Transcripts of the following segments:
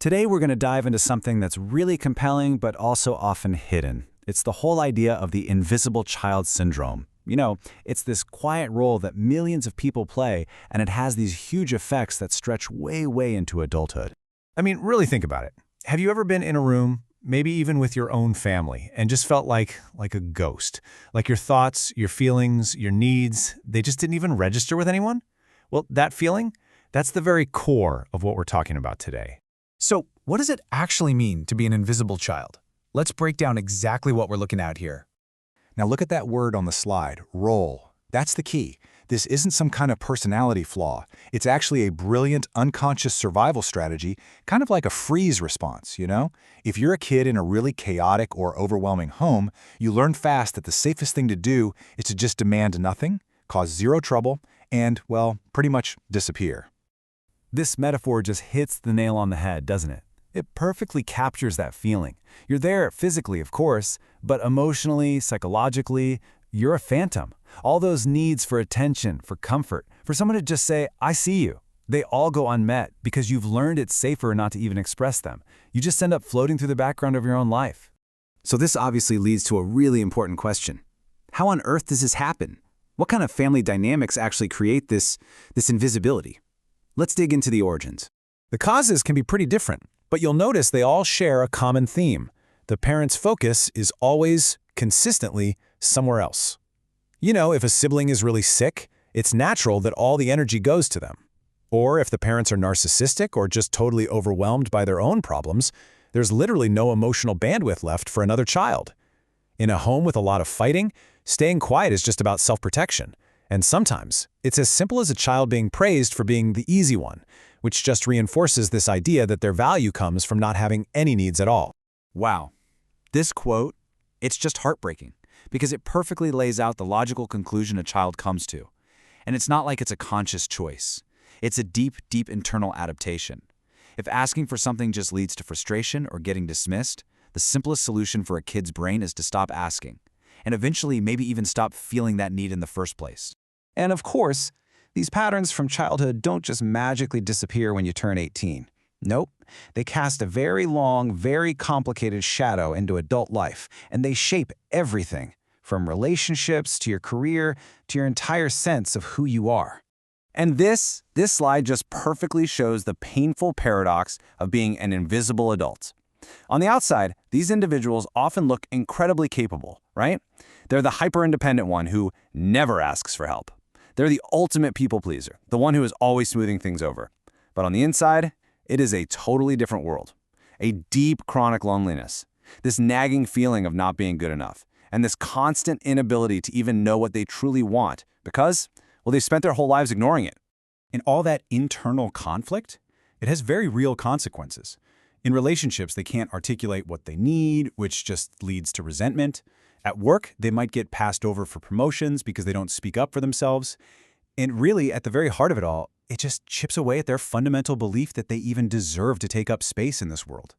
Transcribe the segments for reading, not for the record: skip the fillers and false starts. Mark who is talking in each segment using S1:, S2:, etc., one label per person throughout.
S1: Today we're going to dive into something that's really compelling but also often hidden. It's the whole idea of the invisible child syndrome. It's this quiet role that millions of people play, and it has these huge effects that stretch way, way into adulthood.
S2: I mean, really think about it. Have you ever been in a room, maybe even with your own family, and just felt like a ghost? Like your thoughts, your feelings, your needs, they just didn't even register with anyone? Well, that feeling, that's the very core of what we're talking about today.
S3: So, what does it actually mean to be an invisible child? Let's break down exactly what we're looking at here.
S4: Now look at that word on the slide, role. That's the key. This isn't some kind of personality flaw. It's actually a brilliant, unconscious survival strategy, kind of like a freeze response, If you're a kid in a really chaotic or overwhelming home, you learn fast that the safest thing to do is to just demand nothing, cause zero trouble, and, well, pretty much disappear.
S1: This metaphor just hits the nail on the head, doesn't it? It perfectly captures that feeling. You're there physically, of course, but emotionally, psychologically, you're a phantom. All those needs for attention, for comfort, for someone to just say, I see you, they all go unmet because you've learned it's safer not to even express them. You just end up floating through the background of your own life. So this obviously leads to a really important question. How on earth does this happen? What kind of family dynamics actually create this invisibility? Let's dig into the origins.
S2: The causes can be pretty different, but you'll notice they all share a common theme. The parent's focus is always, consistently, somewhere else. If a sibling is really sick, it's natural that all the energy goes to them. Or if the parents are narcissistic or just totally overwhelmed by their own problems, there's literally no emotional bandwidth left for another child. In a home with a lot of fighting, staying quiet is just about self-protection. And sometimes, it's as simple as a child being praised for being the easy one, which just reinforces this idea that their value comes from not having any needs at all.
S1: Wow. This quote, it's just heartbreaking because it perfectly lays out the logical conclusion a child comes to. And it's not like it's a conscious choice. It's a deep, deep internal adaptation. If asking for something just leads to frustration or getting dismissed, the simplest solution for a kid's brain is to stop asking, and eventually maybe even stop feeling that need in the first place.
S5: And of course, these patterns from childhood don't just magically disappear when you turn 18. Nope, they cast a very long, very complicated shadow into adult life, and they shape everything, from relationships to your career to your entire sense of who you are.
S1: And this slide just perfectly shows the painful paradox of being an invisible adult. On the outside, these individuals often look incredibly capable, right? They're the hyper-independent one who never asks for help. They're the ultimate people pleaser, the one who is always smoothing things over. But on the inside, it is a totally different world. A deep chronic loneliness, this nagging feeling of not being good enough, and this constant inability to even know what they truly want because, well, they've spent their whole lives ignoring it.
S4: And all that internal conflict, it has very real consequences. In relationships, they can't articulate what they need, which just leads to resentment. At work, they might get passed over for promotions because they don't speak up for themselves. And really, at the very heart of it all, it just chips away at their fundamental belief that they even deserve to take up space in this world.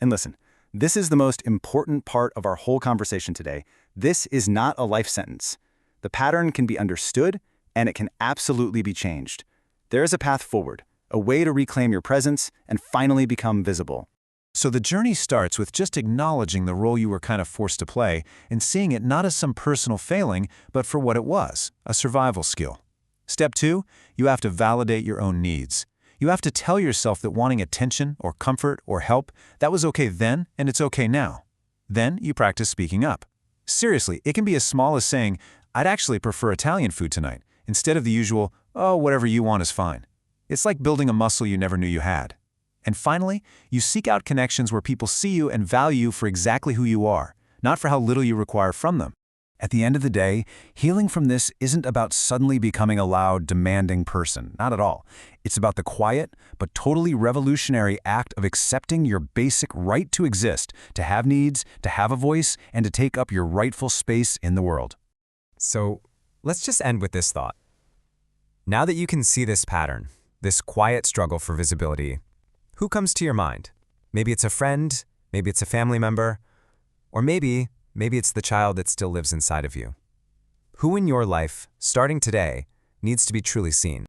S1: And listen, this is the most important part of our whole conversation today. This is not a life sentence. The pattern can be understood, and it can absolutely be changed. There is a path forward, a way to reclaim your presence and finally become visible.
S2: So the journey starts with just acknowledging the role you were kind of forced to play and seeing it not as some personal failing, but for what it was, a survival skill. Step 2, you have to validate your own needs. You have to tell yourself that wanting attention or comfort or help, that was okay then and it's okay now. Then you practice speaking up. Seriously, it can be as small as saying, I'd actually prefer Italian food tonight, instead of the usual, oh, whatever you want is fine. It's like building a muscle you never knew you had. And finally, you seek out connections where people see you and value you for exactly who you are, not for how little you require from them.
S1: At the end of the day, healing from this isn't about suddenly becoming a loud, demanding person. Not at all. It's about the quiet, but totally revolutionary act of accepting your basic right to exist, to have needs, to have a voice, and to take up your rightful space in the world.
S6: So let's just end with this thought. Now that you can see this pattern, this quiet struggle for visibility, who comes to your mind? Maybe it's a friend, maybe it's a family member, or maybe it's the child that still lives inside of you. Who in your life, starting today, needs to be truly seen?